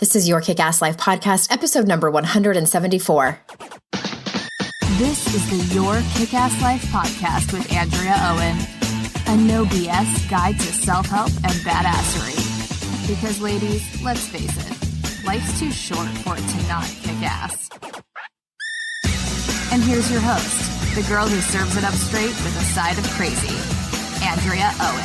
This is Your Kick-Ass Life podcast, episode number 174. This is the Your Kick-Ass Life podcast with Andrea Owen, a no BS guide to self-help and badassery. Because ladies, let's face it, life's too short for it to not kick ass. And here's your host, the girl who serves it up straight with a side of crazy, Andrea Owen.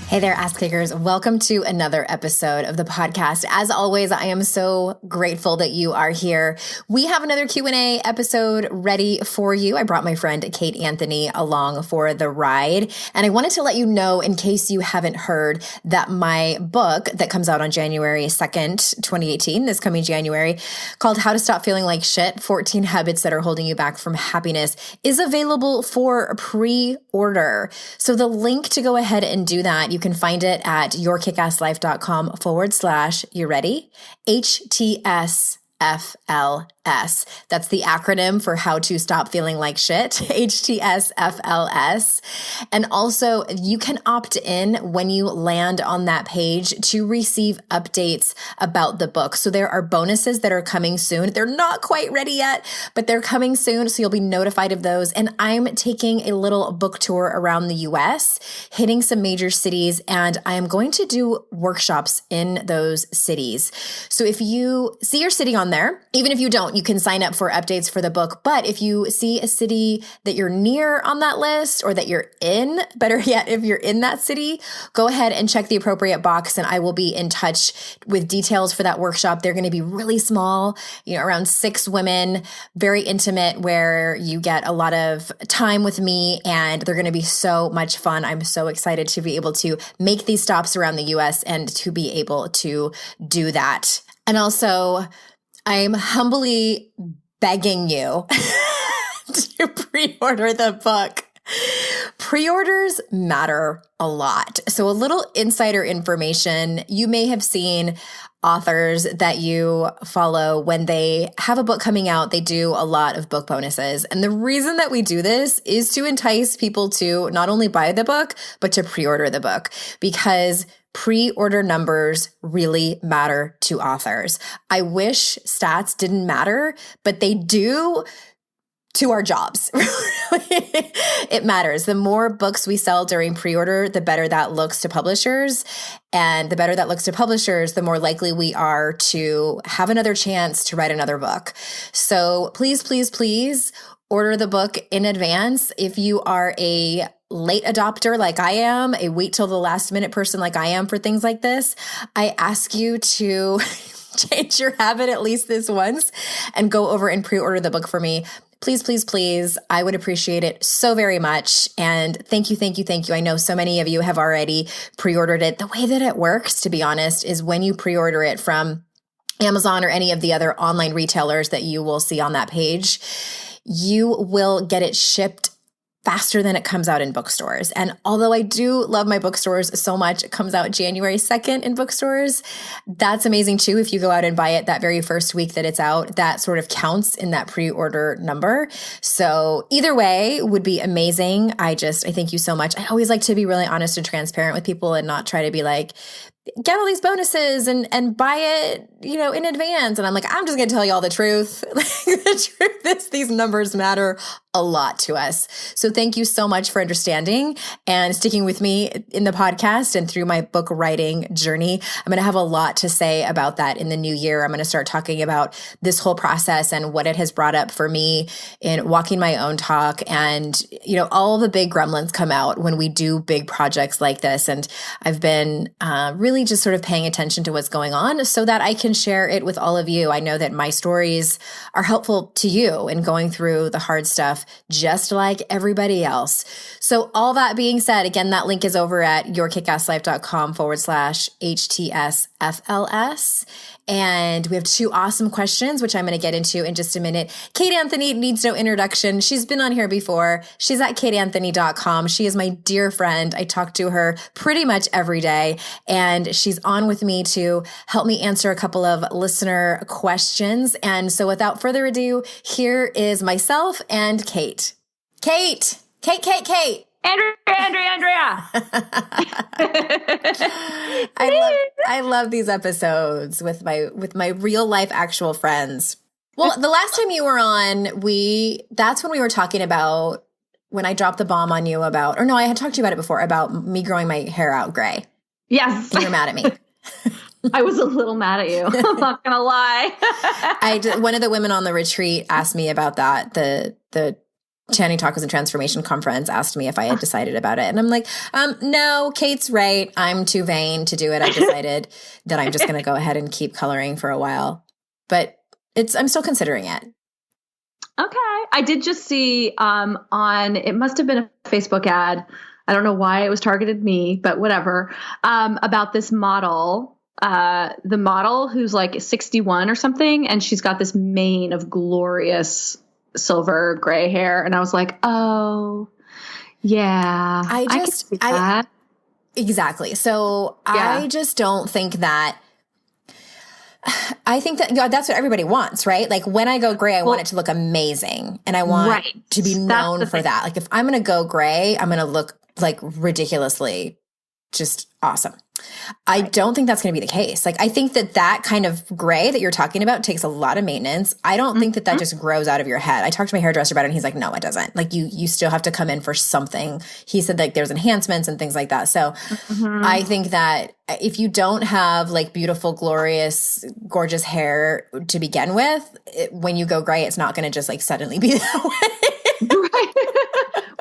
Hey there, ass kickers. Welcome to another episode of the podcast. As always, I am so grateful that you are here. We have another Q&A episode ready for you. I brought my friend Kate Anthony along for the ride. And I wanted to let you know, in case you haven't heard, that my book that comes out on January 2nd, 2018, this coming January, called How to Stop Feeling Like Shit, 14 Habits That Are Holding You Back from Happiness, is available for pre-order. So the link to go ahead and do that, you can find it at yourkickasslife.com/ you ready? HTSFLS. That's the acronym for How to Stop Feeling Like Shit, HTSFLS. And also, you can opt in when you land on that page to receive updates about the book. So there are bonuses that are coming soon. They're not quite ready yet, but they're coming soon. So you'll be notified of those. And I'm taking a little book tour around the US, hitting some major cities, and I am going to do workshops in those cities. So if you see your city on there, even if you don't, you can sign up for updates for the book. But if you see a city that you're near on that list, or that you're in, better yet, if you're in that city, go ahead and check the appropriate box and I will be in touch with details for that workshop. They're going to be really small, around 6 women, very intimate, where you get a lot of time with me, and they're going to be so much fun. I'm so excited to be able to make these stops around the US and to be able to do that. And also, I'm humbly begging you to pre-order the book. Pre-orders matter a lot. So a little insider information, you may have seen authors that you follow, when they have a book coming out, they do a lot of book bonuses. And the reason that we do this is to entice people to not only buy the book, but to pre-order the book, because pre-order numbers really matter to authors. I wish stats didn't matter, but they do to our jobs. It matters. The more books we sell during pre-order, the better that looks to publishers. And the better that looks to publishers, the more likely we are to have another chance to write another book. So please, please, please order the book in advance. If you are a late adopter like I am, a wait till the last minute person like I am for things like this, I ask you to change your habit at least this once and go over and pre-order the book for me. Please, please, please. I would appreciate it so very much. And thank you, thank you, thank you. I know so many of you have already pre-ordered it. The way that it works, to be honest, is when you pre-order it from Amazon or any of the other online retailers that you will see on that page, you will get it shipped faster than it comes out in bookstores. And although I do love my bookstores so much, it comes out January 2nd in bookstores. That's amazing too. If you go out and buy it that very first week that it's out, that sort of counts in that pre-order number. So either way would be amazing. I thank you so much. I always like to be really honest and transparent with people and not try to be like, get all these bonuses and buy it, in advance. And I'm like, I'm just going to tell you all the truth. The truth is these numbers matter a lot to us. So thank you so much for understanding and sticking with me in the podcast and through my book writing journey. I'm going to have a lot to say about that in the new year. I'm going to start talking about this whole process and what it has brought up for me in walking my own talk. And, all the big gremlins come out when we do big projects like this. And I've been really just sort of paying attention to what's going on so that I can share it with all of you. I know that my stories are helpful to you in going through the hard stuff, just like everybody else. So all that being said, again, that link is over at yourkickasslife.com/HTSFLS. And we have 2 awesome questions, which I'm going to get into in just a minute. Kate Anthony needs no introduction. She's been on here before. She's at kateanthony.com. She is my dear friend. I talk to her pretty much every day, and she's on with me to help me answer a couple of listener questions. And so without further ado, here is myself and Kate. Kate. Andrea. I love these episodes with my real life actual friends. Well, the last time you were on, that's when we were talking about when I dropped the bomb on you about, or no, I had talked to you about it before, about me growing my hair out gray. Yes. And you're mad at me. I was a little mad at you. I'm not going to lie. One of the women on the retreat asked me about that. The Channing Tacos and Transformation Conference asked me if I had decided about it. And I'm like, no, Kate's right. I'm too vain to do it. I decided that I'm just going to go ahead and keep coloring for a while. But I'm still considering it. Okay. I did just see it must have been a Facebook ad. I don't know why it was targeted me, but whatever, about this model, the model who's like 61 or something. And she's got this mane of glorious silver gray hair. And I was like, oh, yeah. I could see that. Exactly. So yeah. I just don't think that. I think that that's what everybody wants, right? Like when I go gray, I want it to look amazing, and I want to be known for that. Like if I'm going to go gray, I'm going to look like ridiculously just awesome. I don't think that's going to be the case. Like I think that kind of gray that you're talking about takes a lot of maintenance. I don't think that just grows out of your head. I talked to my hairdresser about it and he's like, no, it doesn't. Like you still have to come in for something. He said like there's enhancements and things like that. So I think that if you don't have like beautiful, glorious, gorgeous hair to begin with, when you go gray, it's not going to just like suddenly be that way. Right.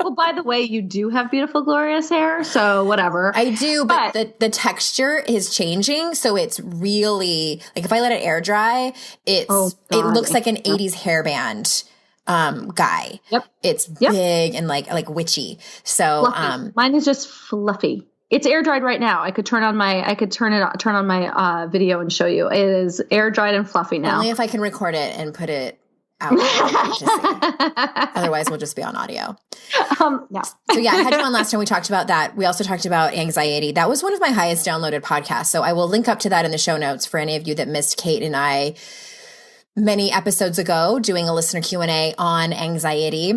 Well, by the way, you do have beautiful, glorious hair, so whatever. I do, but the texture is changing, so it's really like if I let it air dry, it looks like an 80s hairband guy. Yep. It's big and like witchy. So mine is just fluffy. It's air dried right now. I could turn on my video and show you. It is air dried and fluffy now. Only if I can record it and put it out. Otherwise, we'll just be on audio. No. So yeah, I had you on last time. We talked about that. We also talked about anxiety. That was one of my highest downloaded podcasts. So I will link up to that in the show notes for any of you that missed Kate and I many episodes ago doing a listener Q&A on anxiety.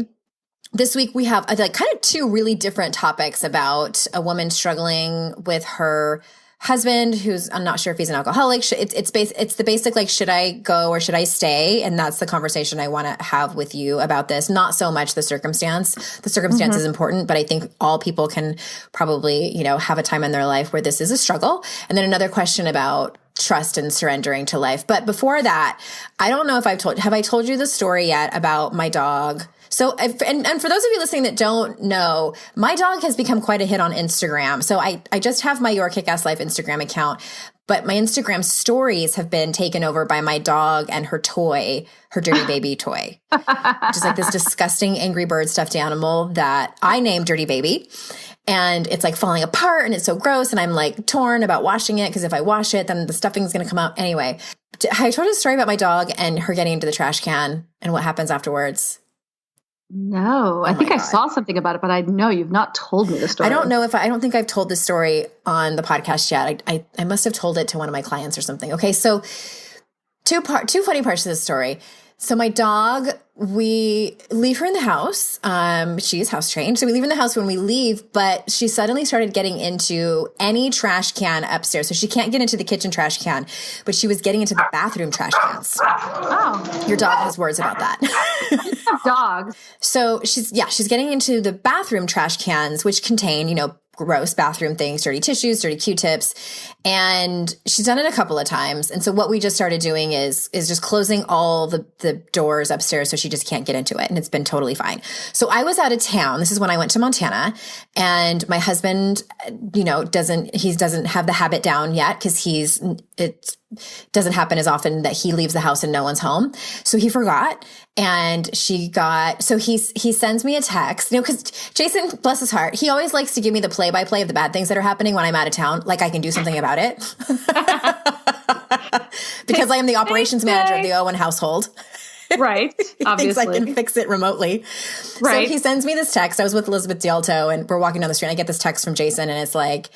This week we have like kind of two really different topics about a woman struggling with her husband, who's, I'm not sure if he's an alcoholic. It's the basic, like, should I go or should I stay? And that's the conversation I want to have with you about this. Not so much the circumstance. The circumstance is important, but I think all people can probably, have a time in their life where this is a struggle. And then another question about trust and surrendering to life. But before that, I don't know if have I told you the story yet about my dog? So, and for those of you listening that don't know, my dog has become quite a hit on Instagram. So I just have my Your Kick-Ass Life Instagram account, but my Instagram stories have been taken over by my dog and her toy, her Dirty Baby toy, which is like this disgusting Angry Bird stuffed animal that I named Dirty Baby. And it's like falling apart and it's so gross. And I'm like torn about washing it because if I wash it, then the stuffing's going to come out. Anyway, I told you a story about my dog and her getting into the trash can and what happens afterwards. No, I think I saw something about it, but I know you've not told me the story. I don't think I've told this story on the podcast yet. I must have told it to one of my clients or something. Okay. So two funny parts of this story. So my dog, we leave her in the house. She's house trained. So we leave her in the house when we leave, but she suddenly started getting into any trash can upstairs. So she can't get into the kitchen trash can, but she was getting into the bathroom trash cans. Oh. Your dog has words about that. Dogs. So she's getting into the bathroom trash cans, which contain, gross bathroom things, dirty tissues, dirty Q-tips. And she's done it a couple of times. And so what we just started doing is just closing all the doors upstairs so she just can't get into it. And it's been totally fine. So I was out of town. This is when I went to Montana, and my husband, doesn't have the habit down yet because it doesn't happen as often that he leaves the house and no one's home. So he forgot. And so he sends me a text, because Jason, bless his heart, he always likes to give me the play-by-play of the bad things that are happening when I'm out of town. Like I can do something about it because I am the operations manager of the Owen household. Right. Obviously. Thinks I can fix it remotely. Right. So he sends me this text. I was with Elizabeth Dialto and we're walking down the street and I get this text from Jason and it's like,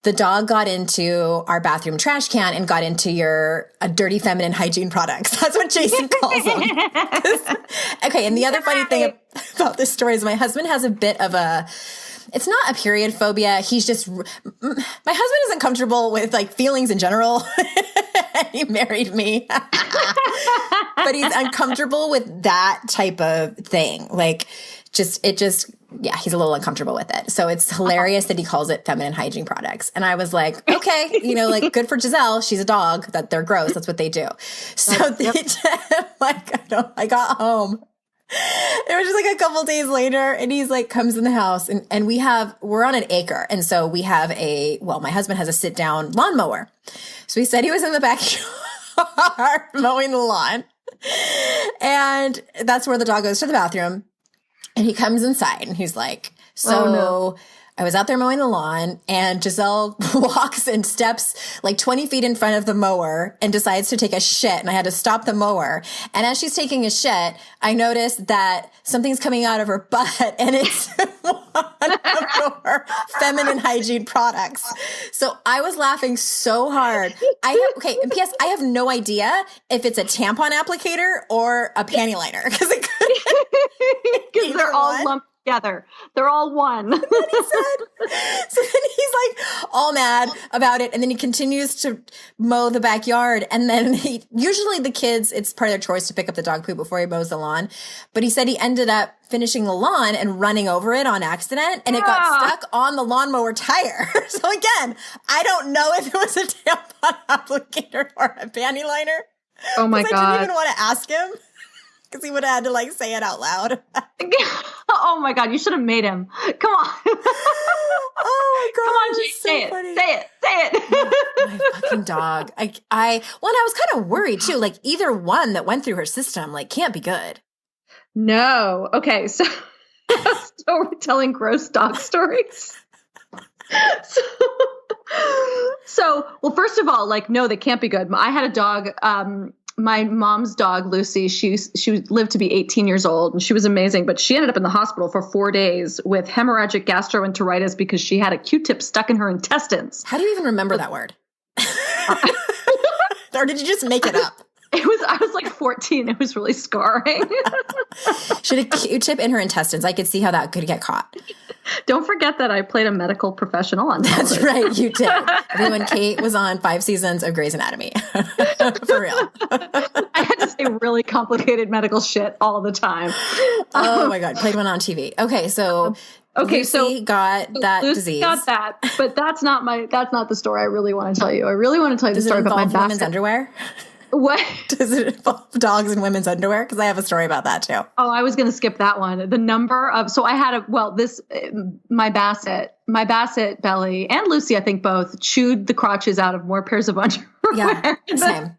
the dog got into our bathroom trash can and got into your dirty feminine hygiene products. That's what Jason calls them. Okay, and the other funny thing about this story is my husband has a bit of it's not a period phobia. He's just, my husband isn't comfortable with like feelings in general. He married me, but he's uncomfortable with that type of thing. Like he's a little uncomfortable with it. So it's hilarious that he calls it feminine hygiene products. And I was like, okay, like good for Giselle. She's a dog, that they're gross. That's what they do. So I got home. It was just like a couple days later, and he's like comes in the house, and we're on an acre. And so we have my husband has a sit down lawnmower. So he said he was in the backyard mowing the lawn, and that's where the dog goes to the bathroom. And he comes inside and he's like, I was out there mowing the lawn, and Giselle walks and steps like 20 feet in front of the mower and decides to take a shit. And I had to stop the mower. And as she's taking a shit, I noticed that something's coming out of her butt, and it's one of her feminine hygiene products. So I was laughing so hard. And P.S. I have no idea if it's a tampon applicator or a panty liner, because they're all lumped together. They're all one. He said. So then he's like all mad about it, and then he continues to mow the backyard. And then usually the kids, it's part of their chores to pick up the dog poop before he mows the lawn. But he said he ended up finishing the lawn and running over it on accident, and it got stuck on the lawnmower tire. So again, I don't know if it was a tampon applicator or a panty liner. Oh my God. I didn't even want to ask him, because he would have had to like say it out loud. Oh my God, you should have made him. Come on. Oh my God. Come on, Jake, say it. My fucking dog. I was kind of worried too. Like either one that went through her system, like can't be good. No. Okay. So we're telling gross dog stories. Well, first of all, like, no, they can't be good. I had a dog, my mom's dog, Lucy, she lived to be 18 years old, and she was amazing, but she ended up in the hospital for 4 days with hemorrhagic gastroenteritis because she had a Q-tip stuck in her intestines. How do you even remember that word? Or did you just make it up? I was like 14. It was really scarring. She had a Q-tip in her intestines. I could see how that could get caught. Don't forget that I played a medical professional on television. That's right, you did. When Kate was on 5 seasons of Grey's Anatomy. For real. I had to say really complicated medical shit all the time. Oh my God, played one on TV. Okay, so Lucy got that disease. Got that, but that's not the story I really want to tell you. I really want to tell you the story about my women's underwear. What? Does it involve dogs in women's underwear? Because I have a story about that too. Oh, I was going to skip that one. The number of, so I had my Basset Belly and Lucy, I think both chewed the crotches out of more pairs of underwear. Yeah, same.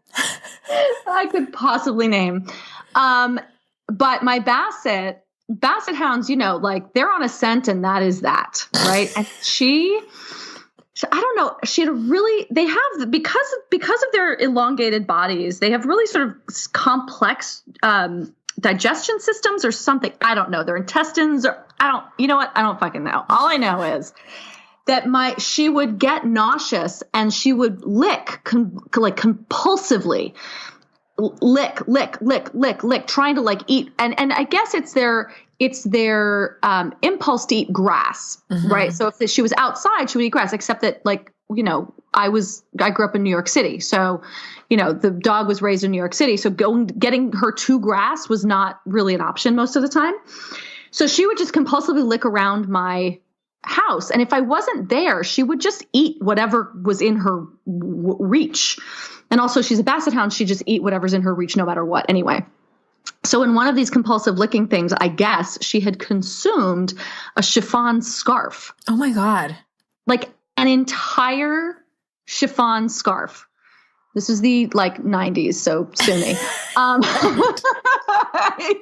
I could possibly name. But my Basset hounds, like they're on a scent, and that is that, right? And I don't know. They have, because of their elongated bodies, they have really sort of complex digestion systems or something. I don't know. Their intestines you know what? I don't fucking know. All I know is that she would get nauseous, and she would lick, like compulsively lick, trying to like eat. And I guess it's their impulse to eat grass, right? So if she was outside, she would eat grass, except that like, I grew up in New York City. So, the dog was raised in New York City. So getting her to grass was not really an option most of the time. So she would just compulsively lick around my house. And if I wasn't there, she would just eat whatever was in her reach. And also she's a Basset hound. She'd just eat whatever's in her reach, no matter what. Anyway. So in one of these compulsive licking things, I guess she had consumed a chiffon scarf. Oh my God. Like an entire chiffon scarf. This is the 90s, so sue me.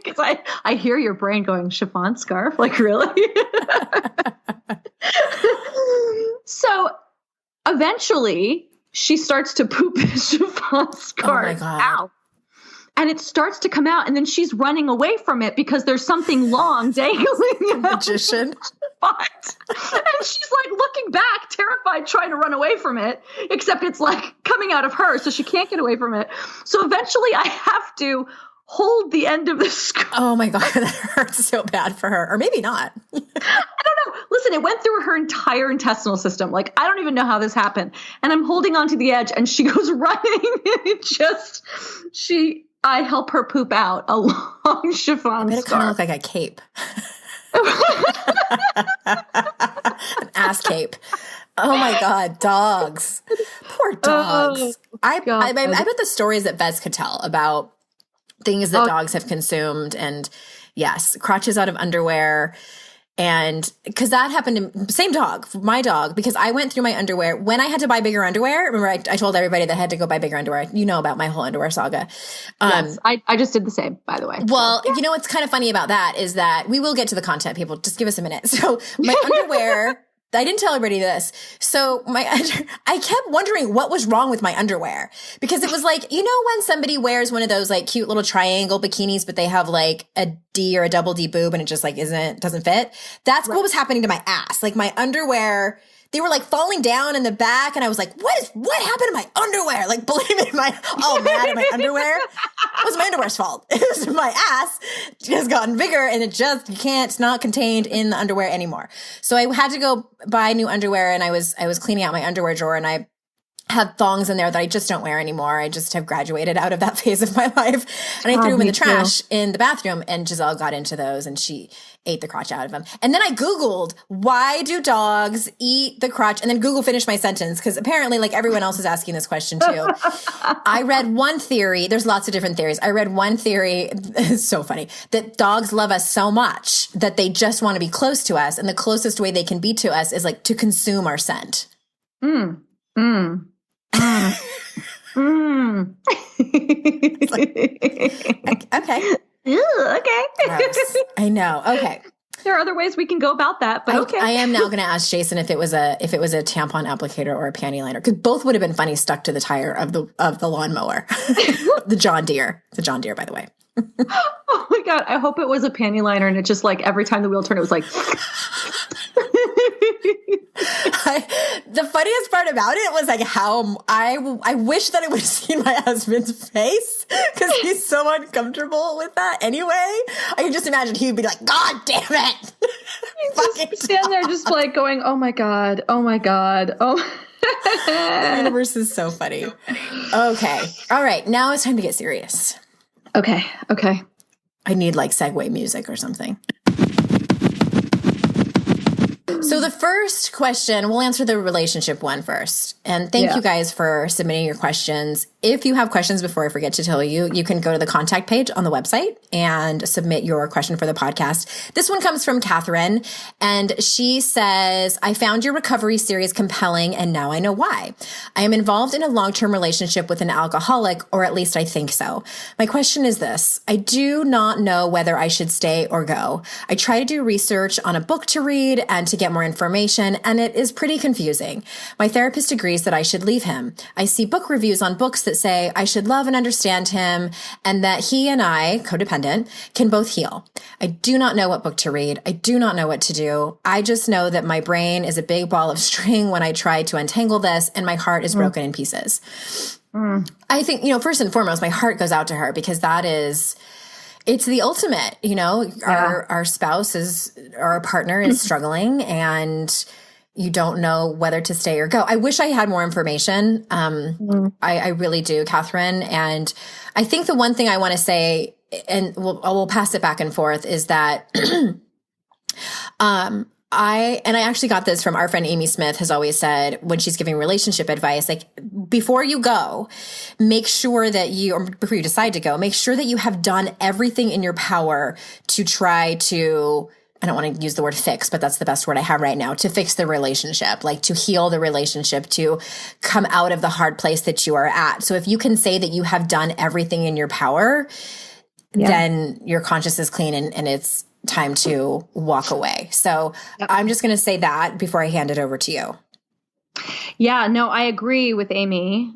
Because I hear your brain going, chiffon scarf? Like, really? So eventually she starts to poop the chiffon scarf out. And it starts to come out, and then she's running away from it because there's something long dangling. Magician. But, and she's like looking back, terrified, trying to run away from it, except it's like coming out of her, so she can't get away from it. So eventually I have to hold the end of the scarf. Oh my God, that hurts so bad for her. Or maybe not. I don't know. Listen, it went through her entire intestinal system. Like, I don't even know how this happened. And I'm holding onto the edge and she goes running. I help her poop out a long chiffon It kind of look like a cape. An ass cape. Oh my God, dogs. Poor dogs. I bet the stories that vets could tell about things that dogs have consumed, and yes, crotches out of underwear. And because that happened to same dog, my dog, because I went through my underwear when I had to buy bigger underwear. Remember, I told everybody that I had to go buy bigger underwear. You know about my whole underwear saga. Yes, I just did the same, by the way. Well, you know what's kind of funny about that is that we will get to the content, people. Just give us a minute. So my underwear. I didn't tell everybody this. So I kept wondering what was wrong with my underwear, because it was like, you know, when somebody wears one of those like cute little triangle bikinis, but they have like a D or a double D boob and it just like doesn't fit. That's what was happening to my ass. Like my underwear, they were like falling down in the back. And I was like, what happened to my underwear? Like, believe me, all mad at my underwear. It was my underwear's fault. It was my ass just gotten bigger and it's not contained in the underwear anymore. So I had to go buy new underwear, and I was cleaning out my underwear drawer, and I have thongs in there that I just don't wear anymore. I just have graduated out of that phase of my life. And I threw them in the trash in the bathroom, and Giselle got into those and she ate the crotch out of them. And then I Googled, why do dogs eat the crotch? And then Google finished my sentence, because apparently like everyone else is asking this question too. I read one theory. There's lots of different theories. I read one theory. It's so funny that dogs love us so much that they just want to be close to us. And the closest way they can be to us is like to consume our scent. Okay. Ew, okay. Gross. I know. Okay. There are other ways we can go about that, but okay. I am now going to ask Jason if it was a tampon applicator or a panty liner, because both would have been funny stuck to the tire of the lawnmower. The John Deere, by the way. Oh my God. I hope it was a panty liner, and it just like every time the wheel turned, it was like. The funniest part about it was like how I wish that I would have seen my husband's face, because he's so uncomfortable with that anyway. I can just imagine he would be like, God damn it. Just stand there just like going, oh my God. Oh. The universe is so funny. Okay. All right. Now it's time to get serious. Okay. I need like segue music or something. So the first question, we'll answer the relationship one first. And thank you guys for submitting your questions. If you have questions, before I forget to tell you, you can go to the contact page on the website and submit your question for the podcast. This one comes from Kathryn, and she says, I found your recovery series compelling, and now I know why. I am involved in a long-term relationship with an alcoholic, or at least I think so. My question is this. I do not know whether I should stay or go. I try to do research on a book to read and to get more information, and it is pretty confusing. My therapist agrees that I should leave him. I see book reviews on books that say I should love and understand him, and that he and I, codependent, can both heal. I do not know what book to read. I do not know what to do. I just know that my brain is a big ball of string when I try to untangle this, and my heart is broken in pieces. I think, first and foremost, my heart goes out to her, because it's the ultimate, our spouse or our partner is struggling, and you don't know whether to stay or go. I wish I had more information. I really do, Kathryn. And I think the one thing I want to say, and we'll pass it back and forth, is that, I actually got this from our friend Amy Smith, has always said when she's giving relationship advice, like before you go, make sure that or before you decide to go, make sure that you have done everything in your power to try to, I don't want to use the word fix, but that's the best word I have right now, to fix the relationship, like to heal the relationship, to come out of the hard place that you are at. So if you can say that you have done everything in your power, then your conscience is clean and it's time to walk away. So I'm just going to say that before I hand it over to you. Yeah, no, I agree with Amy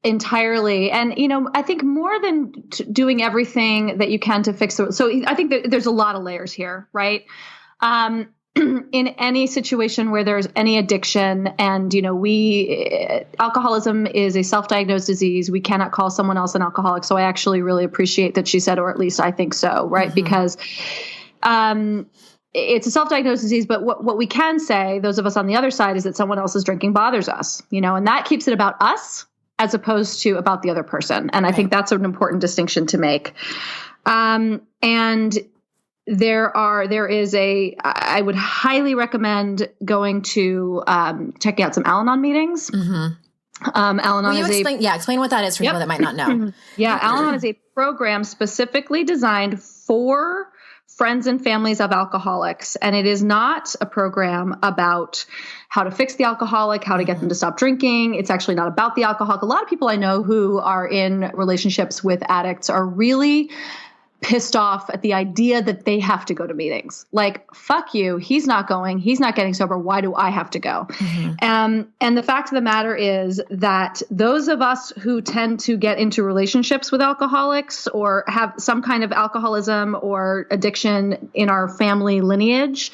entirely. And, I think more than doing everything that you can to fix it. So I think that there's a lot of layers here, right? in any situation where there's any addiction and, alcoholism is a self-diagnosed disease. We cannot call someone else an alcoholic. So I actually really appreciate that she said, or at least I think so, right? Because it's a self-diagnosed disease, but what we can say, those of us on the other side, is that someone else's drinking bothers us, and that keeps it about us as opposed to about the other person. And I think that's an important distinction to make. And I would highly recommend going to, checking out some Al-Anon meetings. Al-Anon explain what that is for people that might not know. Al-Anon is a program specifically designed for friends and families of alcoholics. And it is not a program about how to fix the alcoholic, how to get them to stop drinking. It's actually not about the alcoholic. A lot of people I know who are in relationships with addicts are really pissed off at the idea that they have to go to meetings. Like, fuck you. He's not going. He's not getting sober. Why do I have to go? And the fact of the matter is that those of us who tend to get into relationships with alcoholics or have some kind of alcoholism or addiction in our family lineage,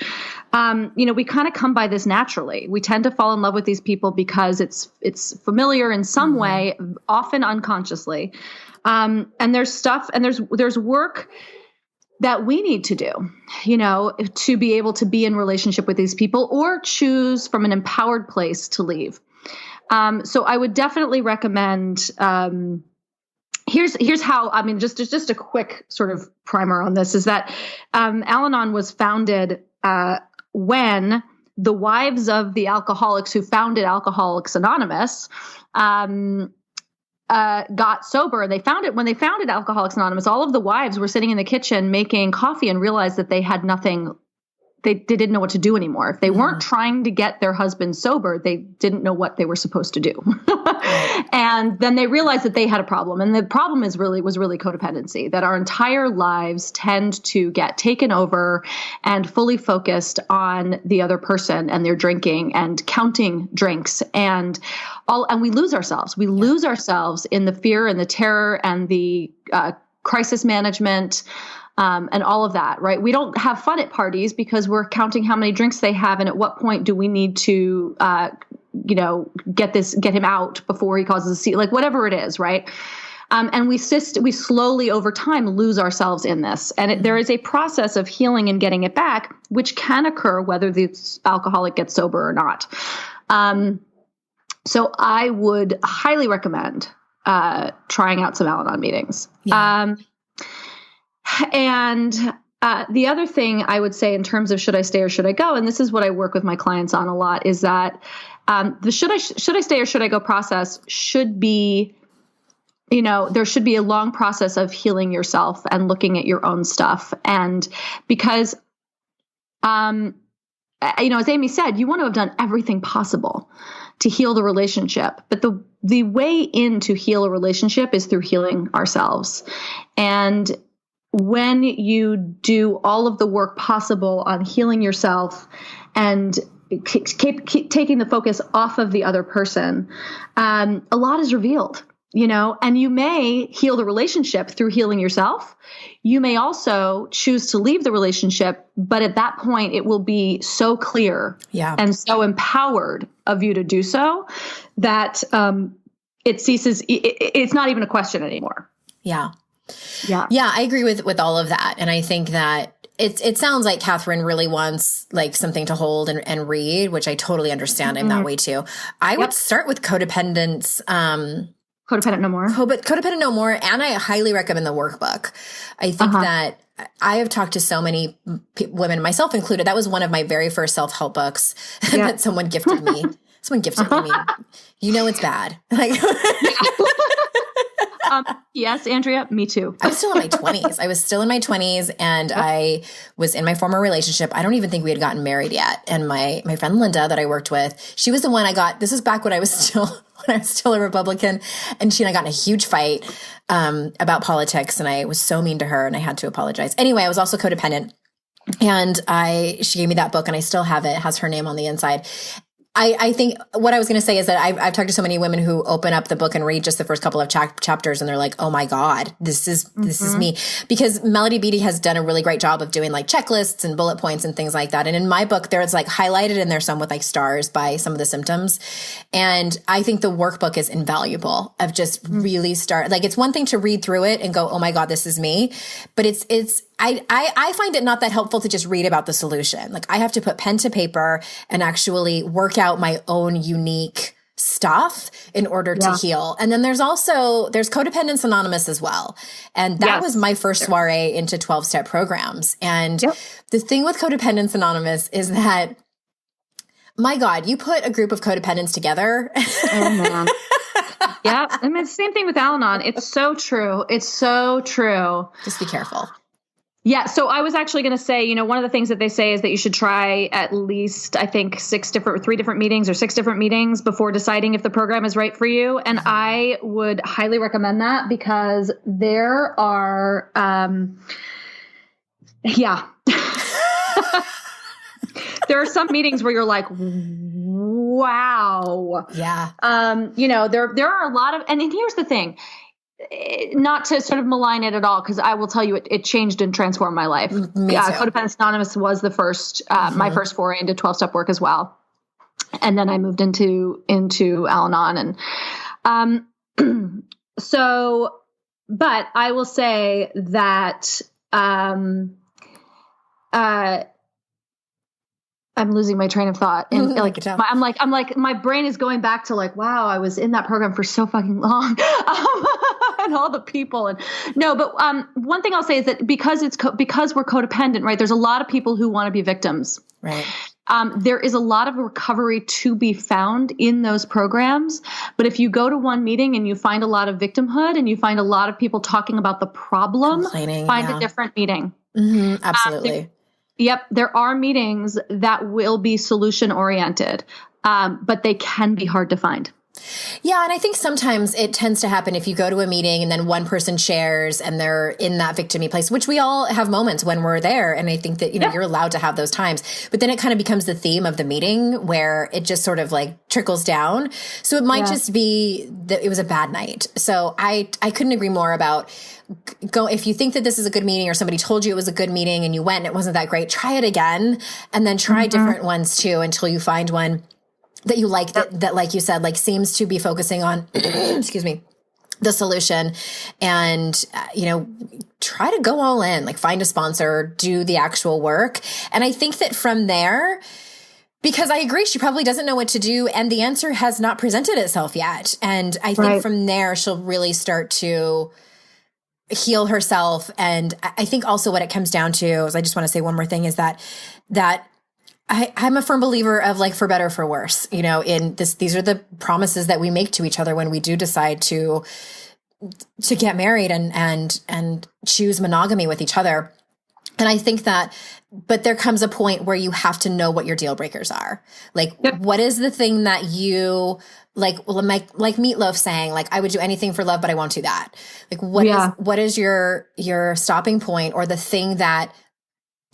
we kind of come by this naturally. We tend to fall in love with these people because it's familiar in some way, often unconsciously. And there's stuff and there's work that we need to do, to be able to be in relationship with these people or choose from an empowered place to leave. So I would definitely recommend, here's how, just a quick sort of primer on this is that, Al-Anon was founded, when the wives of the alcoholics who founded Alcoholics Anonymous, got sober. They found it when they founded Alcoholics Anonymous. All of the wives were sitting in the kitchen making coffee and realized that they had nothing. They didn't know what to do anymore. If they weren't trying to get their husband sober, they didn't know what they were supposed to do. And then they realized that they had a problem. And the problem was really codependency, that our entire lives tend to get taken over and fully focused on the other person and their drinking and counting drinks and we lose ourselves. We lose ourselves in the fear and the terror and the crisis management, and all of that, right? We don't have fun at parties because we're counting how many drinks they have. And at what point do we need to, get him out before he causes a scene, like whatever it is. Right. And we slowly over time lose ourselves in this. And there is a process of healing and getting it back, which can occur whether the alcoholic gets sober or not. So I would highly recommend, trying out some Al-Anon meetings. Yeah. And the other thing I would say in terms of should I stay or should I go, and this is what I work with my clients on a lot, is that the should I stay or should I go process should be, there should be a long process of healing yourself and looking at your own stuff. And because, as Amy said, you want to have done everything possible to heal the relationship. But the way in to heal a relationship is through healing ourselves. And when you do all of the work possible on healing yourself and keep taking the focus off of the other person, a lot is revealed, and you may heal the relationship through healing yourself. You may also choose to leave the relationship, but at that point it will be so clear and so empowered of you to do so that it ceases. It's not even a question anymore. Yeah. I agree with all of that. And I think that it sounds like Kathryn really wants like something to hold and read, which I totally understand. I'm that way too. I would start with Codependence. Codependent No More. Codependent No More. And I highly recommend the workbook. I think that I have talked to so many women, myself included. That was one of my very first self-help books that someone gifted me. Someone gifted me. It's bad. Like, yes, Andrea, me too. I was still in my 20s. And I was in my former relationship. I don't even think we had gotten married yet. And my friend Linda that I worked with, she was the one this is back when I was still a Republican, and she and I got in a huge fight about politics, and I was so mean to her and I had to apologize. Anyway, I was also codependent, and she gave me that book and I still have it. It has her name on the inside. I think what I was going to say is that I've talked to so many women who open up the book and read just the first couple of chapters and they're like, oh my God, this is me. Because Melody Beattie has done a really great job of doing like checklists and bullet points and things like that. And in my book, there's like highlighted and there's some with like stars by some of the symptoms. And I think the workbook is invaluable of just really like, it's one thing to read through it and go, oh my God, this is me. But I find it not that helpful to just read about the solution. Like I have to put pen to paper and actually work out my own unique stuff in order to heal. And then there's Codependence Anonymous as well. And that was my first soiree into 12-step programs. And the thing with Codependence Anonymous is that, my God, you put a group of codependents together. Oh man. Yeah. I mean, same thing with Al-Anon. It's so true. It's so true. Just be careful. Yeah. So I was actually going to say, one of the things that they say is that you should try at least, I think, 3 different meetings or 6 different meetings before deciding if the program is right for you. And I would highly recommend that because there are, there are some meetings where you're like, wow. Yeah. There are a lot of, and here's the thing. Not to sort of malign it at all, because I will tell you, it changed and transformed my life. Codependence Anonymous was the first, my first foray into 12-step work as well. And then I moved into Al-Anon. And but I will say that I'm losing my train of thought. And I'm like, my brain is going back to like, wow, I was in that program for so fucking long. And all the people but one thing I'll say is that because we're codependent, right? There's a lot of people who want to be victims. Right. There is a lot of recovery to be found in those programs. But if you go to one meeting and you find a lot of victimhood and you find a lot of people talking about the problem, find a different meeting. Mm-hmm, absolutely. There are meetings that will be solution oriented, but they can be hard to find. Yeah. And I think sometimes it tends to happen if you go to a meeting and then one person shares and they're in that victim-y place, which we all have moments when we're there. And I think that, you're allowed to have those times, but then it kind of becomes the theme of the meeting where it just sort of like trickles down. So it might just be that it was a bad night. So I couldn't agree more about if you think that this is a good meeting or somebody told you it was a good meeting and you went and it wasn't that great, try it again and then try different ones too until you find one that you like that, like you said, like seems to be focusing on, excuse me, the solution and, try to go all in, like find a sponsor, do the actual work. And I think that from there, because I agree, she probably doesn't know what to do and the answer has not presented itself yet. And I think from there, she'll really start to heal herself. And I think also what it comes down to is, I just want to say one more thing, is that I'm a firm believer of like, for better, for worse, in this, these are the promises that we make to each other when we do decide to get married and choose monogamy with each other. And I think that, but there comes a point where you have to know what your deal breakers are. Like, what is the thing that you like Meatloaf saying, like, I would do anything for love, but I won't do that. Like, what is your stopping point, or the thing that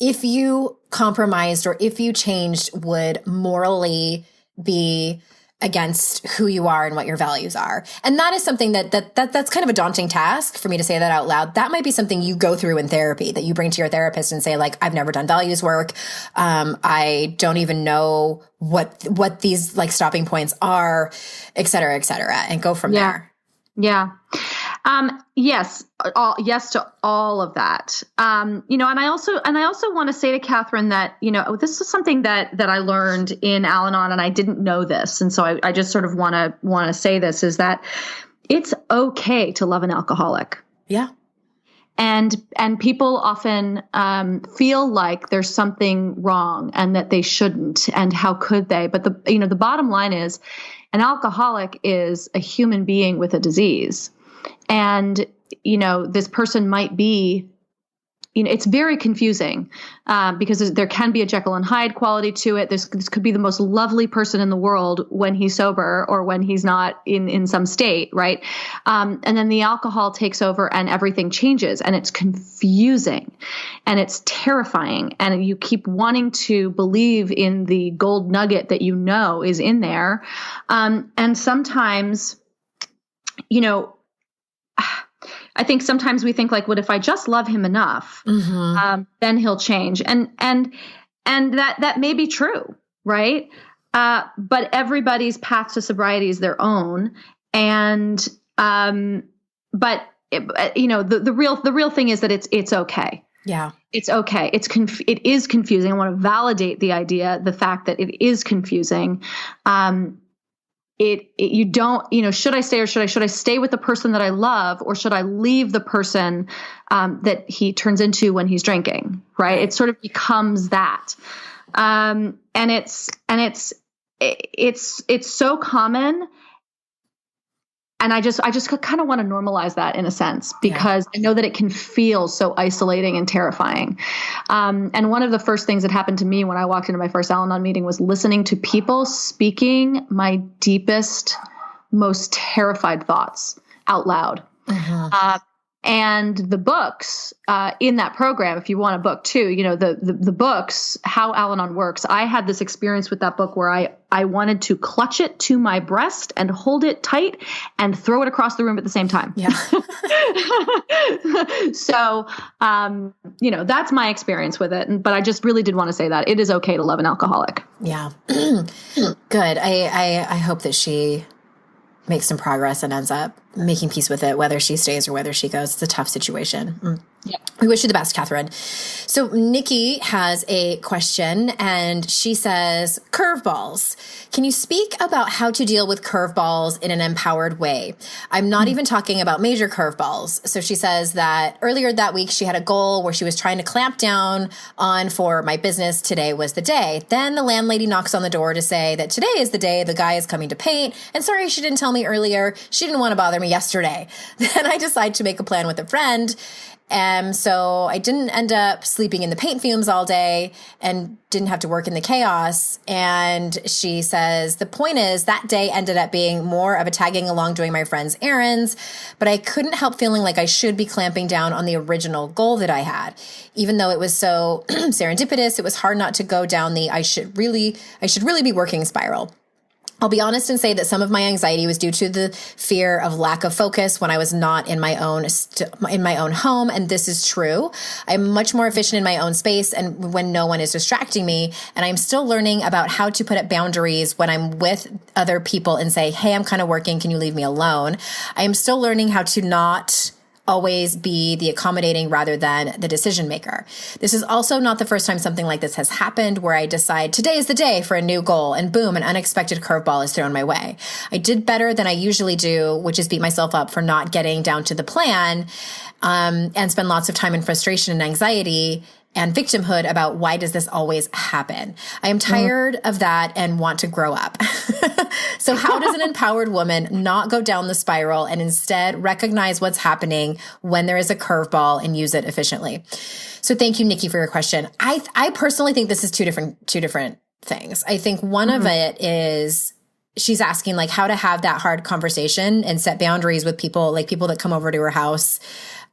if you compromised or if you changed would morally be against who you are and what your values are. And that is something that's kind of a daunting task for me to say that out loud. That might be something you go through in therapy, that you bring to your therapist and say, like, I've never done values work. I don't even know what these like stopping points are, et cetera, and go from there. Yeah. Yes. Yes to all of that. And I also want to say to Kathryn that, this is something that I learned in Al-Anon, and I didn't know this. And so I just sort of want to say this, is that it's okay to love an alcoholic. Yeah. And people often, feel like there's something wrong and that they shouldn't, and how could they? But the bottom line is, an alcoholic is a human being with a disease. And, this person might be, it's very confusing because there can be a Jekyll and Hyde quality to it. This could be the most lovely person in the world when he's sober or when he's not in some state, right? And then the alcohol takes over and everything changes, and it's confusing and it's terrifying. And you keep wanting to believe in the gold nugget that is in there. And sometimes, I think sometimes we think like, what if I just love him enough, then he'll change. And that may be true. Right. But everybody's path to sobriety is their own. And, the real thing is that it's okay. Yeah. It's okay. It is confusing. I want to validate the fact that it is confusing. You don't, should I stay or should I stay with the person that I love, or should I leave the person that he turns into when he's drinking? Right. It sort of becomes that. And it's so common. And I just kind of want to normalize that in a sense, because I know that it can feel so isolating and terrifying. And one of the first things that happened to me when I walked into my first Al-Anon meeting was listening to people speaking my deepest, most terrified thoughts out loud. And the books in that program, if you want a book too, the books, How Al-Anon Works. I had this experience with that book where I wanted to clutch it to my breast and hold it tight and throw it across the room at the same time. Yeah. So, that's my experience with it. But I just really did want to say that it is okay to love an alcoholic. Yeah. Good. I hope that she makes some progress and ends up making peace with it, whether she stays or whether she goes. It's a tough situation. Yeah. We wish you the best, Kathryn. So Nikki has a question, and she says, curveballs. Can you speak about how to deal with curveballs in an empowered way? I'm not even talking about major curveballs. So she says that earlier that week, she had a goal where she was trying to clamp down on, for my business, today was the day. Then the landlady knocks on the door to say that today is the day the guy is coming to paint. And sorry, she didn't tell me earlier. She didn't want to bother me yesterday. Then I decide to make a plan with a friend. So I didn't end up sleeping in the paint fumes all day and didn't have to work in the chaos. And she says, the point is that day ended up being more of a tagging along doing my friend's errands, but I couldn't help feeling like I should be clamping down on the original goal that I had. Even though it was so serendipitous, it was hard not to go down the I should really be working spiral. I'll be honest and say that some of my anxiety was due to the fear of lack of focus when I was not in my own home. And this is true. I'm much more efficient in my own space and when no one is distracting me. And I'm still learning about how to put up boundaries when I'm with other people and say, hey, I'm kind of working. Can you leave me alone? I am still learning how to not always be the accommodating rather than the decision maker. This is also not the first time something like this has happened, where I decide today is the day for a new goal and boom, an unexpected curveball is thrown my way. I did better than I usually do, which is beat myself up for not getting down to the plan, and spend lots of time in frustration and anxiety and victimhood about why does this always happen? I am tired of that and want to grow up. So how does an empowered woman not go down the spiral and instead recognize what's happening when there is a curveball and use it efficiently? So thank you, Nikki, for your question. I personally think this is two different things. I think one of it is she's asking like how to have that hard conversation and set boundaries with people, like people that come over to her house.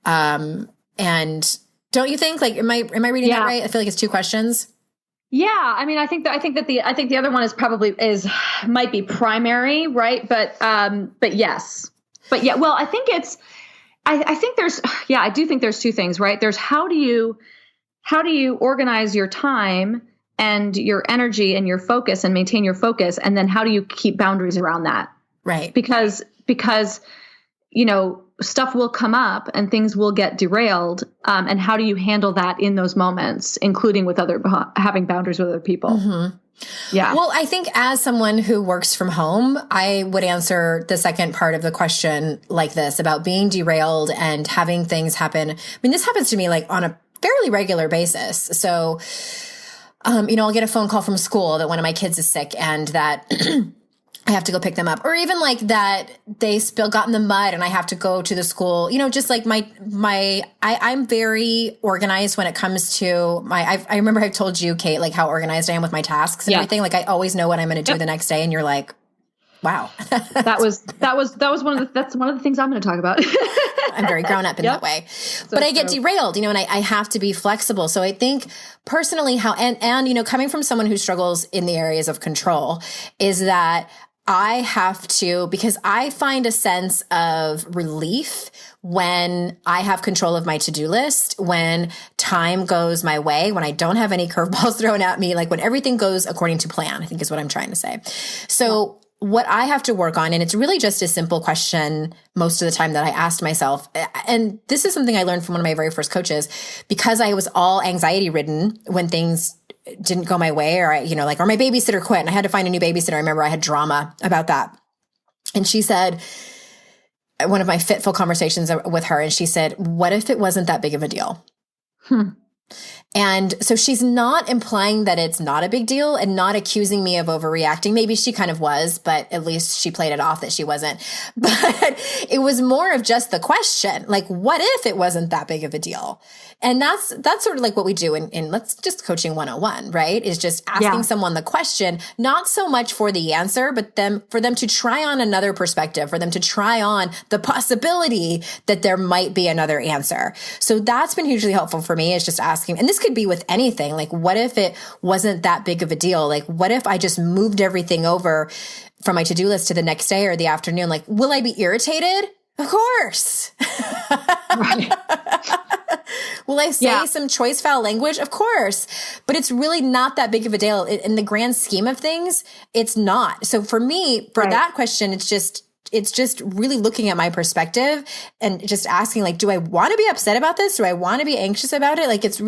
And don't you think, like, am I reading that right? I feel like it's two questions. Yeah. I mean, I think the other one might be primary, right? But yes, but yeah, well, I think I do think there's two things, right? There's how do you organize your time and your energy and your focus and maintain your focus? And then how do you keep boundaries around that? Right. Because, stuff will come up and things will get derailed. And how do you handle that in those moments, including with having boundaries with other people? Mm-hmm. Yeah. Well, I think as someone who works from home, I would answer the second part of the question like this about being derailed and having things happen. I mean, this happens to me like on a fairly regular basis. So, I'll get a phone call from school that one of my kids is sick and that I have to go pick them up, or even like that they got in the mud and I have to go to the school, just like I'm very organized when it comes to I remember I told you, Kate, like how organized I am with my tasks and everything. Like I always know what I'm going to do the next day. And you're like, wow. that's one of the things I'm going to talk about. I'm very grown up in that way, but I get derailed, and I have to be flexible. So I think personally and coming from someone who struggles in the areas of control is that I have to, because I find a sense of relief when I have control of my to-do list, when time goes my way, when I don't have any curveballs thrown at me, like when everything goes according to plan, I think is what I'm trying to say. So what I have to work on, and it's really just a simple question most of the time that I asked myself, and this is something I learned from one of my very first coaches, because I was all anxiety ridden when things didn't go my way, or or my babysitter quit and I had to find a new babysitter. I remember I had drama about that. And she said, one of my fitful conversations with her, and she said, what if it wasn't that big of a deal? And so she's not implying that it's not a big deal and not accusing me of overreacting. Maybe she kind of was, but at least she played it off that she wasn't. But it was more of just the question, like, what if it wasn't that big of a deal? And that's sort of like what we do in let's just coaching 101, right? Is just asking someone the question, not so much for the answer, but for them to try on another perspective, for them to try on the possibility that there might be another answer. So that's been hugely helpful for me, is just asking, and this could be with anything. Like, what if it wasn't that big of a deal? Like, what if I just moved everything over from my to-do list to the next day or the afternoon? Like, will I be irritated? Of course. Right. Will I say some choice foul language? Of course. But it's really not that big of a deal. In the grand scheme of things, it's not. So for me, for that question, it's just really looking at my perspective and just asking, like, do I want to be upset about this? Do I want to be anxious about it? Like, it's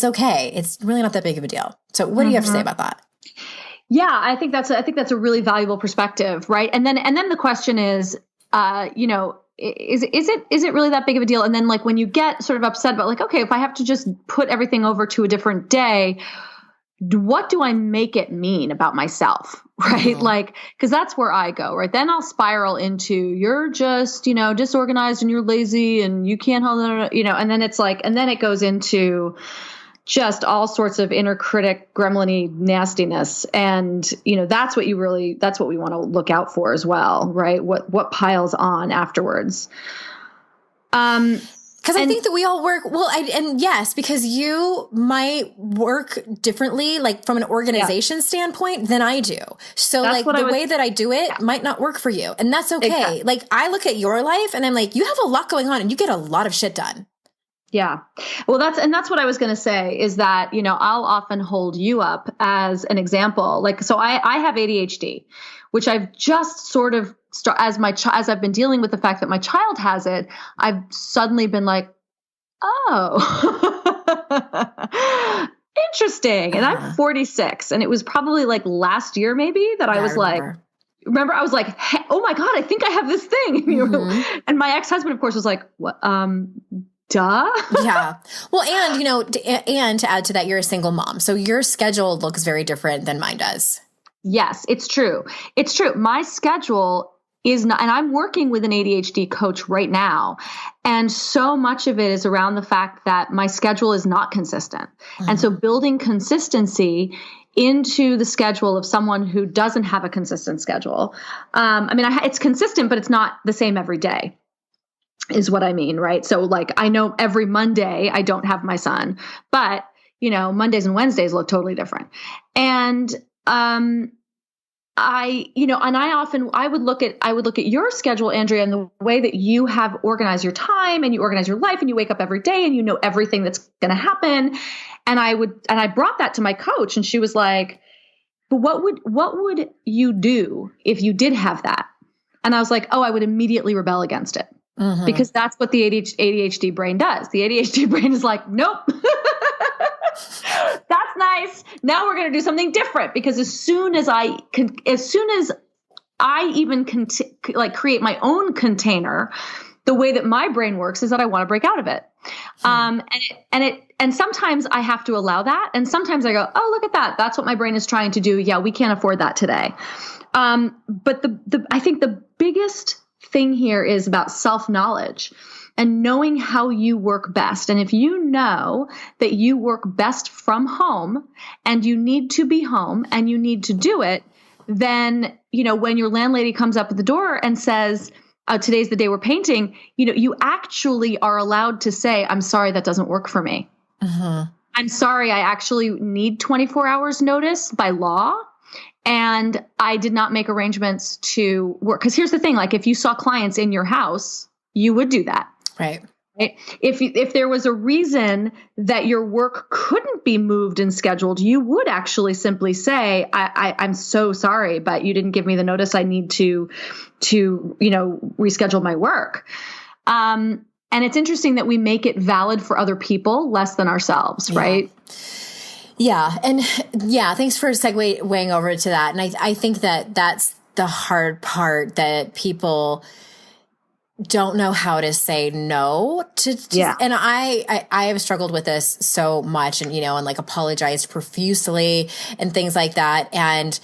okay. It's really not that big of a deal. So what do you have to say about that? Yeah, I think that's a really valuable perspective. Right. And then the question is, is it really that big of a deal? And then, like, when you get sort of upset about, like, okay, if I have to just put everything over to a different day, what do I make it mean about myself? Right. Like, cause that's where I go, right? Then I'll spiral into, you're just, disorganized and you're lazy and you can't hold it, and then it's like, and then it goes into just all sorts of inner critic, gremlin-y nastiness. And, that's what we want to look out for as well. Right. What piles on afterwards. Because I think that we all work well, because you might work differently, like from an organization standpoint, than I do. So that's like the way that I do it might not work for you, and that's okay. Exactly. Like, I look at your life and I'm like, you have a lot going on and you get a lot of shit done. Yeah. Well, that's what I was going to say, is that, I'll often hold you up as an example. Like, so I have ADHD, which I've just sort of as I've been dealing with the fact that my child has it, I've suddenly been like, oh, interesting. And I'm 46, and it was probably like last year maybe that I was like, I was like, hey, oh my God, I think I have this thing. And my ex-husband, of course, was like, what? Duh. Yeah. Well, and to add to that, you're a single mom. So your schedule looks very different than mine does. Yes, it's true. It's true. My schedule is not, and I'm working with an ADHD coach right now. And so much of it is around the fact that my schedule is not consistent. And so building consistency into the schedule of someone who doesn't have a consistent schedule. It's consistent, but it's not the same every day, is what I mean. Right. So like, I know every Monday I don't have my son, but Mondays and Wednesdays look totally different. And, I would look at your schedule, Andrea, and the way that you have organized your time and you organize your life and you wake up every day and you know everything that's going to happen. And I brought that to my coach, and she was like, but what would you do if you did have that? And I was like, oh, I would immediately rebel against it, because that's what the ADHD brain does. The ADHD brain is like, nope. That's nice. Now we're going to do something different, because as soon as I even create my own container the way that my brain works is that I want to break out of it. And sometimes I have to allow that. And sometimes I go, oh, look at that. That's what my brain is trying to do. Yeah, we can't afford that today. But I think the biggest thing here is about self-knowledge and knowing how you work best. And if you know that you work best from home and you need to be home and you need to do it, then, when your landlady comes up at the door and says, today's the day we're painting, you actually are allowed to say, I'm sorry, that doesn't work for me. Mm-hmm. I'm sorry, I actually need 24 hours notice by law. And I did not make arrangements to work. Because here's the thing, like if you saw clients in your house, you would do that. Right. If there was a reason that your work couldn't be moved and scheduled, you would actually simply say, I'm so sorry, but you didn't give me the notice I need to reschedule my work. And it's interesting that we make it valid for other people less than ourselves, right? Yeah. And thanks for segueing over to that. And I think that that's the hard part, that people don't know how to say no to and I have struggled with this so much, and and like apologized profusely and things like that. And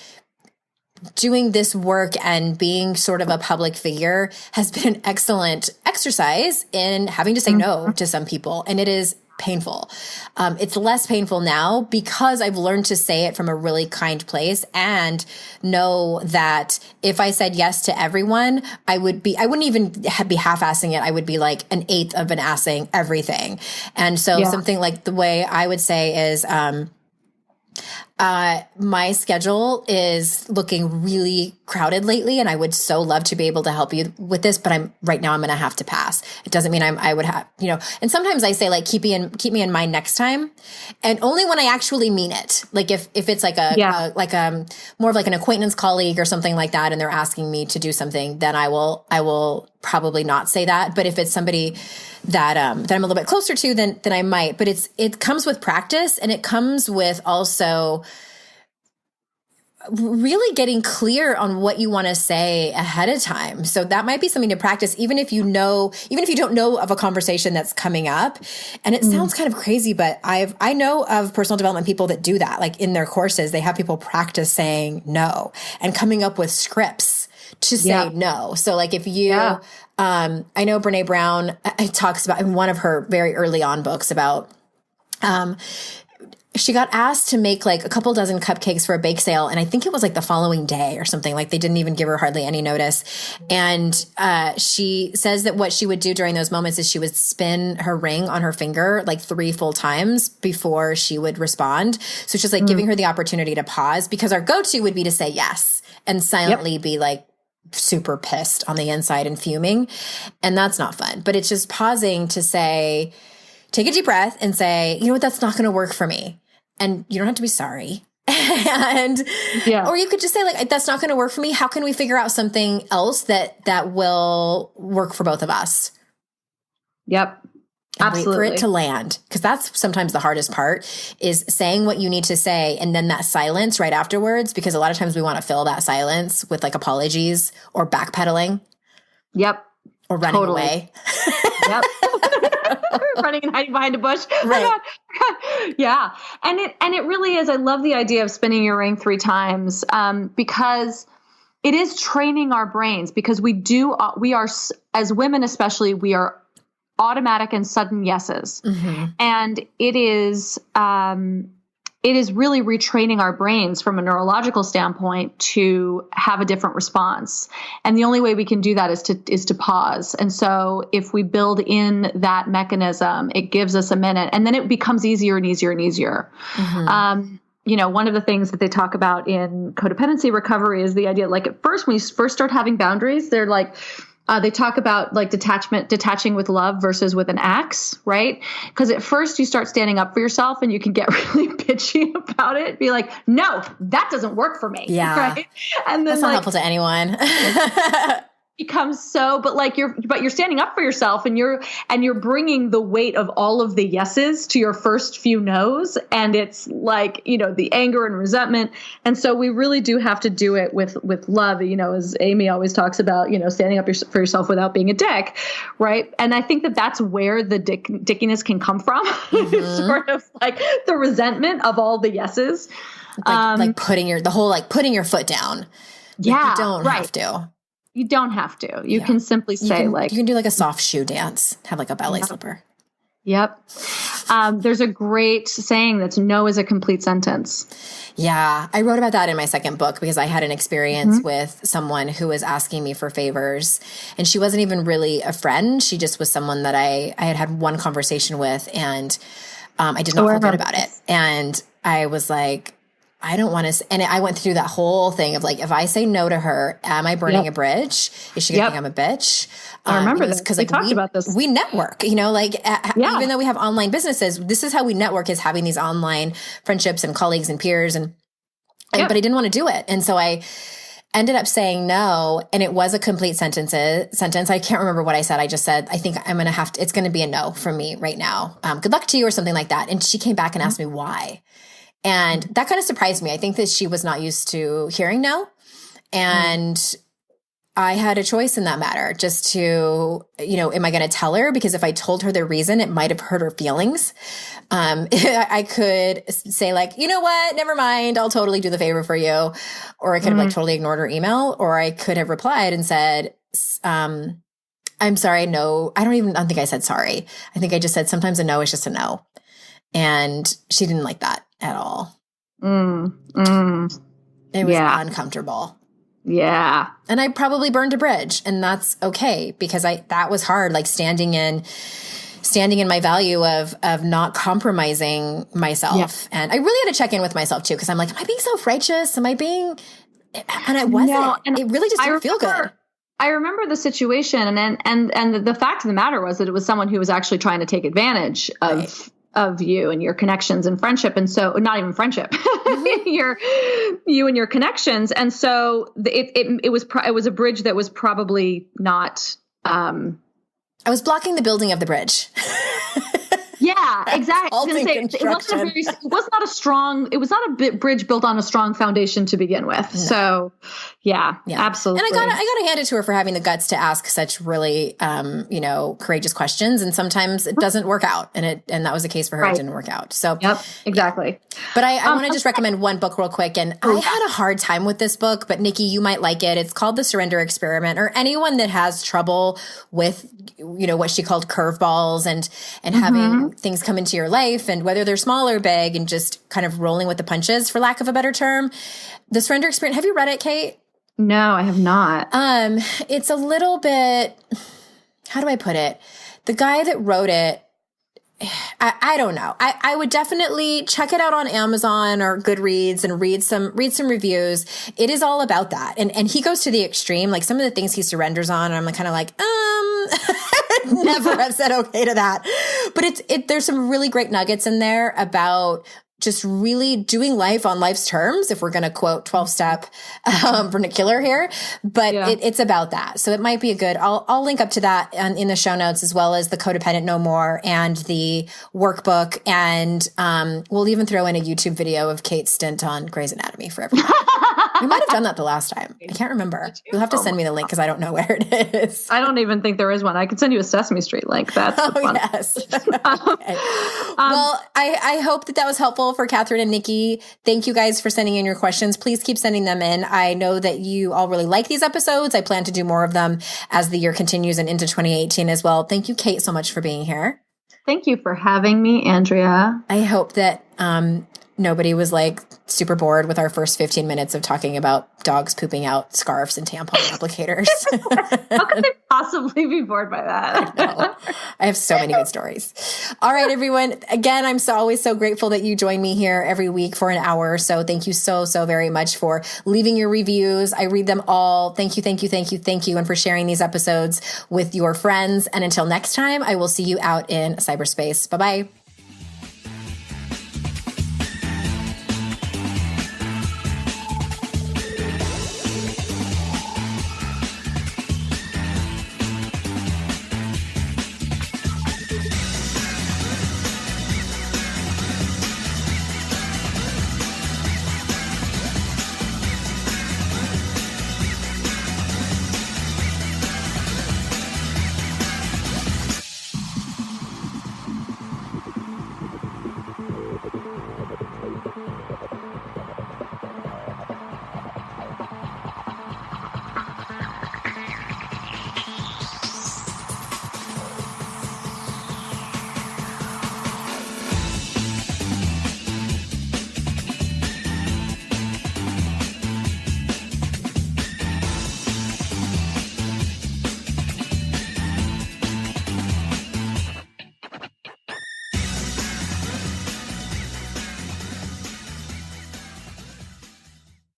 doing this work and being sort of a public figure has been an excellent exercise in having to say no to some people. And it is painful. It's less painful now because I've learned to say it from a really kind place and know that if I said yes to everyone, I wouldn't even be half-assing it. I would be like an eighth of an assing everything. And so something like the way I would say is, my schedule is looking really crowded lately, and I would so love to be able to help you with this, but right now I'm going to have to pass. It doesn't mean I would have, and sometimes I say like, keep me in mind next time. And only when I actually mean it. Like if it's like more of like an acquaintance colleague or something like that, and they're asking me to do something, then I will probably not say that. But if it's somebody that I'm a little bit closer to, then I might. But it comes with practice, and it comes with also really getting clear on what you want to say ahead of time. So that might be something to practice, even if you don't know of a conversation that's coming up. And it sounds kind of crazy, but I know of personal development people that do that. Like in their courses, they have people practice saying no and coming up with scripts to say no. So like if you, I know Brene Brown talks about in one of her very early on books about, she got asked to make like a couple dozen cupcakes for a bake sale. And I think it was like the following day or something. Like they didn't even give her hardly any notice. And she says that what she would do during those moments is she would spin her ring on her finger like 3 full times before she would respond. So it's just like giving her the opportunity to pause, because our go-to would be to say yes and silently be like super pissed on the inside and fuming. And that's not fun. But it's just pausing to say, take a deep breath and say, you know what, that's not going to work for me. And you don't have to be sorry. Or you could just say like, that's not going to work for me. How can we figure out something else that will work for both of us? Yep. And absolutely. wait for it to land. Because that's sometimes the hardest part, is saying what you need to say and then that silence right afterwards. Because a lot of times we want to fill that silence with like apologies or backpedaling. Yep. Or running away. Yep. Running and hiding behind a bush. Right. Yeah. And it really is. I love the idea of spinning your ring 3 times, because it is training our brains, because we are, as women especially, we are automatic and sudden yeses. Mm-hmm. And it is really retraining our brains from a neurological standpoint to have a different response. And the only way we can do that is to pause. And so if we build in that mechanism, it gives us a minute, and then it becomes easier and easier and easier. Mm-hmm. One of the things that they talk about in codependency recovery is the idea, like at first, when you first start having boundaries, they're like, they talk about like detaching with love versus with an axe, right? Because at first you start standing up for yourself and you can get really bitchy about it. Be like, no, that doesn't work for me. Yeah. Right? And then that's not helpful to anyone. becomes so, but you're standing up for yourself, and you're bringing the weight of all of the yeses to your first few no's. And it's like, the anger and resentment. And so we really do have to do it with love, as Amy always talks about, standing up for yourself without being a dick. Right. And I think that that's where the dickiness can come from. Sort of like the resentment of all the yeses. Like putting your foot down. Yeah. You don't have to. You don't have to. You can simply say you can do like a soft shoe dance, have like a ballet slipper. Yep. There's a great saying that's no is a complete sentence. Yeah. I wrote about that in my second book because I had an experience with someone who was asking me for favors, and she wasn't even really a friend. She just was someone that I had one conversation with, and I did not feel good about it. And I was like, I don't want to, and I went through that whole thing of like, if I say no to her, am I burning a bridge? Is she going to think I'm a bitch? I remember this because we talked about this. We network, even though we have online businesses, this is how we network, is having these online friendships and colleagues and peers. But I didn't want to do it. And so I ended up saying no, and it was a complete sentence. I can't remember what I said. I just said, I think I'm going to have to, it's going to be a no from me right now. Good luck to you, or something like that. And she came back and asked me why. And that kind of surprised me. I think that she was not used to hearing no. And I had a choice in that matter, just to, am I going to tell her? Because if I told her the reason, it might have hurt her feelings. I could say like, you know what, never mind, I'll totally do the favor for you. Or I could have like totally ignored her email, or I could have replied and said, I'm sorry, no. I don't think I said sorry. I think I just said sometimes a no is just a no. And she didn't like that at all. It was uncomfortable. Yeah. And I probably burned a bridge, and that's okay, because that was hard, like standing in my value of not compromising myself. Yeah. And I really had to check in with myself too, because I'm like, am I being self-righteous? And I wasn't. No, and it really just didn't feel good. I remember the situation, and the fact of the matter was that it was someone who was actually trying to take advantage of you and your connections and friendship. And so, not even friendship, you and your connections. And so it was a bridge that was probably not, I was blocking the building of the bridge. Yeah, exactly. It was not a bridge built on a strong foundation to begin with. No. So yeah, absolutely. And I got to hand it to her for having the guts to ask such really, courageous questions. And sometimes it doesn't work out. And that was the case for her. Right. It didn't work out. So yep, exactly. But I want to just recommend one book real quick. And I had a hard time with this book, but Nikki, you might like it. It's called The Surrender Experiment, or anyone that has trouble with, what she called curveballs and having things come into your life, and whether they're small or big, and just kind of rolling with the punches, for lack of a better term. The Surrender Experiment. Have you read it, Kate? No, I have not. It's a little bit, how do I put it? The guy that wrote it, I don't know. I would definitely check it out on Amazon or Goodreads and read some reviews. It is all about that. And he goes to the extreme, like some of the things he surrenders on, and I'm kind of like, I would never have said okay to that. But there's some really great nuggets in there about just really doing life on life's terms, if we're going to quote 12-step vernacular here. But it's about that. So it might be a good, I'll link up to that in the show notes, as well as the Codependent No More and the workbook. And we'll even throw in a YouTube video of Kate's stint on Grey's Anatomy for everyone. We might have done that the last time. I can't remember. You'll have to send me the link, because I don't know where it is. I don't even think there is one. I could send you a Sesame Street link. That's the fun. Yes. Okay. Well, I hope that was helpful for Kathryn and Nikki. Thank you guys for sending in your questions. Please keep sending them in. I know that you all really like these episodes. I plan to do more of them as the year continues and into 2018 as well. Thank you, Kate, so much for being here. Thank you for having me, Andrea. I hope that nobody was like super bored with our first 15 minutes of talking about dogs pooping out scarves and tampon applicators. How could they possibly be bored by that? I know. I have so many good stories. All right, everyone. Again, I'm always so grateful that you join me here every week for an hour. So thank you so very much for leaving your reviews. I read them all. Thank you. And for sharing these episodes with your friends. And until next time, I will see you out in cyberspace. Bye-bye.